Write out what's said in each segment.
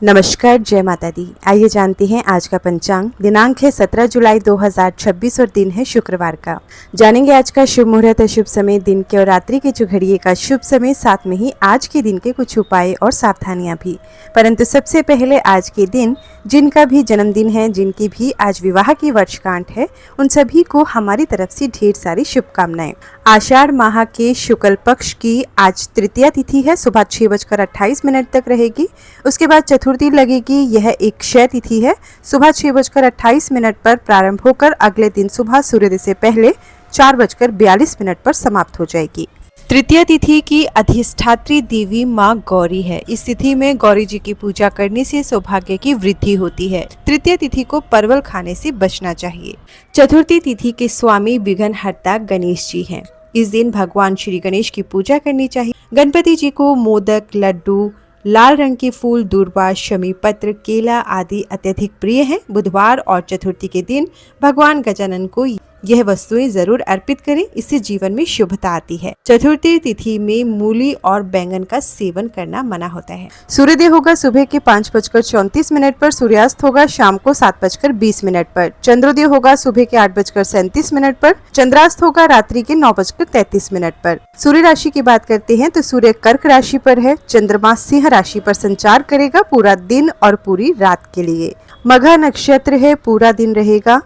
नमस्कार, जय माता दी। आइए जानते हैं आज का पंचांग। दिनांक है 17 जुलाई 2026 और दिन है शुक्रवार का। जानेंगे आज का शुभ मुहूर्त, शुभ समय, दिन के और रात्रि के जो घड़िए का शुभ समय, साथ में ही आज के दिन के कुछ उपाय और सावधानियां भी। परंतु सबसे पहले आज के दिन जिनका भी जन्मदिन है, जिनकी भी आज विवाह की वर्षगांठ है, उन सभी को हमारी तरफ से ढेर सारी शुभकामनाएं। आषाढ़ माह के शुक्ल पक्ष की आज तृतीया तिथि है, सुबह 6:28 तक रहेगी। उसके बाद चतुर्थी लगेगी। यह एक क्षय तिथि है, सुबह 6:28 पर प्रारंभ होकर अगले दिन सुबह सूर्योदय से पहले 4:42 पर समाप्त हो जाएगी। तृतीया तिथि की अधिष्ठात्री देवी माँ गौरी है। इस तिथि में गौरी जी की पूजा करने से सौभाग्य की वृद्धि होती है। तृतीया तिथि को परवल खाने से बचना चाहिए। चतुर्थी तिथि के स्वामी विघ्नहर्ता गणेश जी हैं। इस दिन भगवान श्री गणेश की पूजा करनी चाहिए। गणपति जी को मोदक, लड्डू, लाल रंग के फूल, दूर्वा, शमी पत्र, केला आदि अत्यधिक प्रिय हैं। बुधवार और चतुर्थी के दिन भगवान गजानन को यह वस्तुएं जरूर अर्पित करें, इससे जीवन में शुभता आती है। चतुर्थी तिथि में मूली और बैंगन का सेवन करना मना होता है। सूर्योदय होगा सुबह के 5:34 पर, सूर्यास्त होगा शाम को 7:20 पर, चंद्रोदय होगा सुबह के 8:37 पर, चंद्रास्त होगा रात्रि के 9:33 पर। सूर्य राशि की बात करते हैं तो सूर्य कर्क राशि पर है, चंद्रमा सिंह राशि पर संचार करेगा पूरा दिन और पूरी रात के लिए। मघा नक्षत्र है, पूरा दिन रहेगा,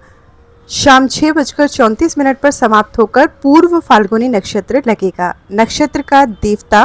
शाम 6:34 पर समाप्त होकर पूर्व फाल्गुनी नक्षत्र लगेगा। नक्षत्र का देवता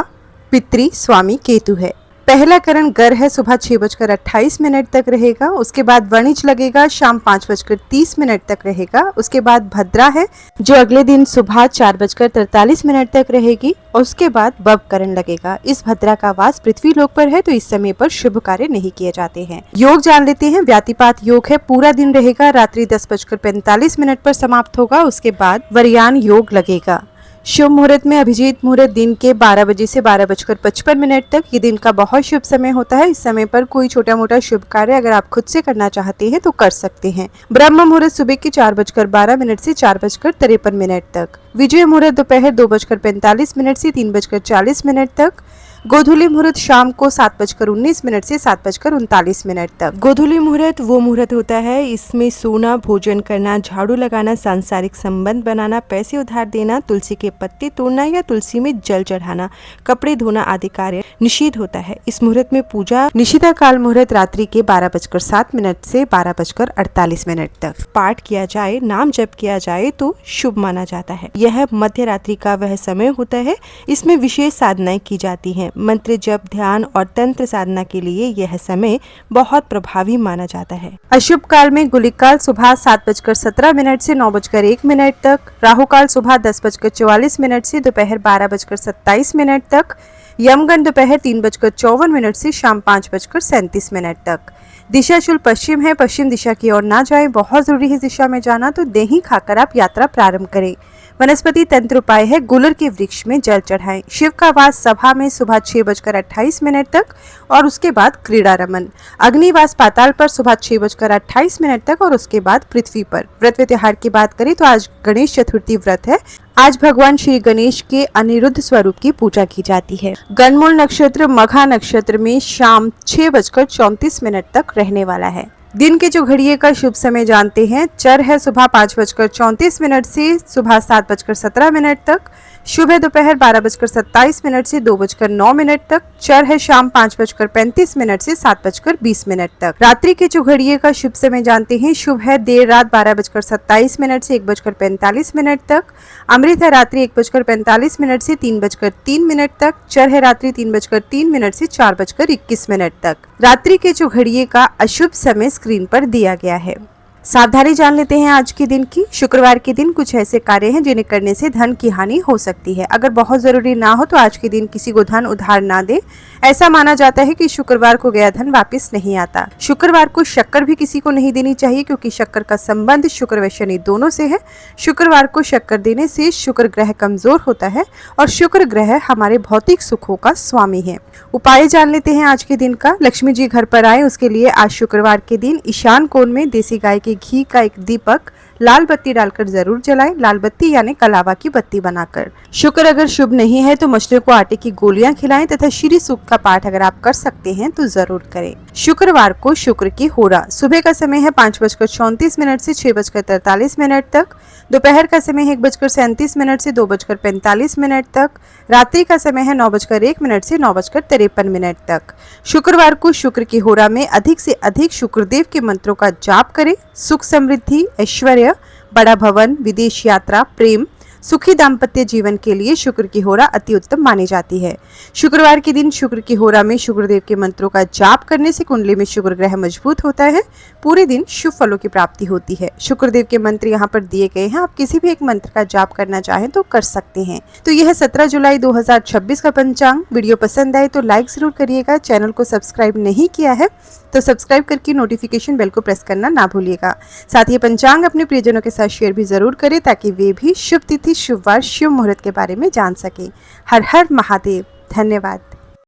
पितृ स्वामी केतु है। पहला करण गर है, सुबह 6:28 तक रहेगा। उसके बाद वणिज लगेगा, शाम 5:30 तक रहेगा। उसके बाद भद्रा है जो अगले दिन सुबह 4:43 तक रहेगी। और उसके बाद बब करण लगेगा। इस भद्रा का वास पृथ्वी लोक पर है तो इस समय पर शुभ कार्य नहीं किए जाते हैं। योग जान लेते हैं। व्यातिपात योग है, पूरा दिन रहेगा, रात्रि 10:45 पर समाप्त होगा। उसके बाद वरयान योग लगेगा। शुभ मुहूर्त में अभिजीत मुहूर्त दिन के 12 बजे से 12:55 तक। ये दिन का बहुत शुभ समय होता है। इस समय पर कोई छोटा मोटा शुभ कार्य अगर आप खुद से करना चाहते हैं तो कर सकते हैं। ब्रह्म मुहूर्त सुबह के 4:12 से 4:53 तक। विजय मुहूर्त दोपहर 2:45 से 3:40 तक। गोधूली मुहूर्त शाम को 7:19 से 7:39 तक। गोधूली मुहूर्त वो मुहूर्त होता है, इसमें सोना, भोजन करना, झाड़ू लगाना, सांसारिक संबंध बनाना, पैसे उधार देना, तुलसी के पत्ते तोड़ना या तुलसी में जल चढ़ाना, कपड़े धोना आदि कार्य निषिद्ध होता है। इस मुहूर्त में पूजा निषिद्ध काल मुहूर्त रात्रि के 12:07 से 12:48 तक। पाठ किया जाए, नाम जप किया जाए तो शुभ माना जाता है। यह मध्य रात्रि का वह समय होता है, इसमें विशेष साधनाएं की जाती हैं। मंत्र जप, ध्यान और तंत्र साधना के लिए यह समय बहुत प्रभावी माना जाता है। अशुभ काल में गुलिक काल सुबह 7:17 से 9:01 तक, राहु काल सुबह 10:44 से दोपहर 12:27 तक, यमगंड दोपहर 3:54 से शाम 5:37 तक। दिशा शुल पश्चिम है, पश्चिम दिशा की ओर ना जाएं। बहुत जरूरी है इस दिशा में जाना, तो दही खाकर आप यात्रा प्रारंभ करें। वनस्पति तंत्र उपाय है, गुलर के वृक्ष में जल चढ़ाएं। शिव का वास सभा में सुबह 6:28 तक और उसके बाद क्रीड़ा रमन। अग्निवास पाताल पर सुबह 6:28 तक और उसके बाद पृथ्वी पर। व्रत त्योहार की बात करें तो आज गणेश चतुर्थी व्रत है। आज भगवान श्री गणेश के अनिरुद्ध स्वरूप की पूजा की जाती है। गणमूल नक्षत्र मघा नक्षत्र में शाम 6:34 तक रहने वाला है। दिन के जो घड़िए का शुभ समय जानते हैं। चर है सुबह 5:34 से सुबह 7:17 तक। शुभ है दोपहर 12:27 से 2:09 तक। चर है शाम 5:35 से 7:20 तक। रात्रि के जो घड़िए का शुभ समय जानते हैं। शुभ है देर रात 12:27 से 1:45 तक। अमृत है रात्रि 1:45 से 3:03 तक। चर है रात्रि 3:03 से 4:21 तक। रात्रि के जो घड़िए का अशुभ समय स्क्रीन पर दिया गया है। सावधानी जान लेते हैं आज के दिन की। शुक्रवार के दिन कुछ ऐसे कार्य हैं जिन्हें करने से धन की हानि हो सकती है। अगर बहुत जरूरी ना हो तो आज के दिन किसी को धन उधार ना दे। ऐसा माना जाता है कि शुक्रवार को गया धन वापस नहीं आता। शुक्रवार को शक्कर भी किसी को नहीं देनी चाहिए, क्योंकि शक्कर का संबंध शुक्र व शनि दोनों से है। शुक्रवार को शक्कर देने से शुक्र ग्रह कमजोर होता है और शुक्र ग्रह हमारे भौतिक सुखों का स्वामी है। उपाय जान लेते हैं आज के दिन का। लक्ष्मी जी घर पर आए, उसके लिए आज शुक्रवार के दिन ईशान कोण में देसी गाय के घी का एक दीपक लाल बत्ती डालकर जरूर जलाएं। लाल बत्ती यानी कलावा की बत्ती बनाकर। शुक्र अगर शुभ नहीं है तो मछलियों को आटे की गोलियां खिलाएं तथा श्री सूक्त का पाठ अगर आप कर सकते हैं तो जरूर करें। शुक्रवार को शुक्र की होरा। सुबह का समय है 5:34 से 6:43 तक। दोपहर का समय है 1:37 से 2:45 तक। रात्रि का समय है 9:01 से 9:53 तक। शुक्रवार को शुक्र की होरा में अधिक से अधिक शुक्रदेव के मंत्रों का जाप करें। सुख समृद्धि, ऐश्वर्य, बड़ा भवन, विदेश यात्रा, प्रेम, सुखी दाम्पत्य जीवन के लिए शुक्र की होरा अति उत्तम मानी जाती है। शुक्रवार के दिन शुक्र की होरा में शुक्रदेव के मंत्रों का जाप करने से कुंडली में शुक्र ग्रह मजबूत होता है। पूरे दिन शुभ फलों की प्राप्ति होती है। शुक्रदेव के मंत्र यहाँ पर दिए गए हैं, आप किसी भी एक मंत्र का जाप करना चाहें तो कर सकते हैं। तो यह 17 जुलाई 2026 का पंचांग। वीडियो पसंद आए तो लाइक जरूर करिएगा। चैनल को सब्सक्राइब नहीं किया है तो सब्सक्राइब करके नोटिफिकेशन बेल को प्रेस करना ना भूलिएगा। साथ ही पंचांग अपने प्रियजनों के साथ शेयर भी जरूर करें ताकि वे भी शुभ तिथि, शुभ वार, शुभ मुहूर्त के बारे में जान सके। हर हर महादेव। धन्यवाद।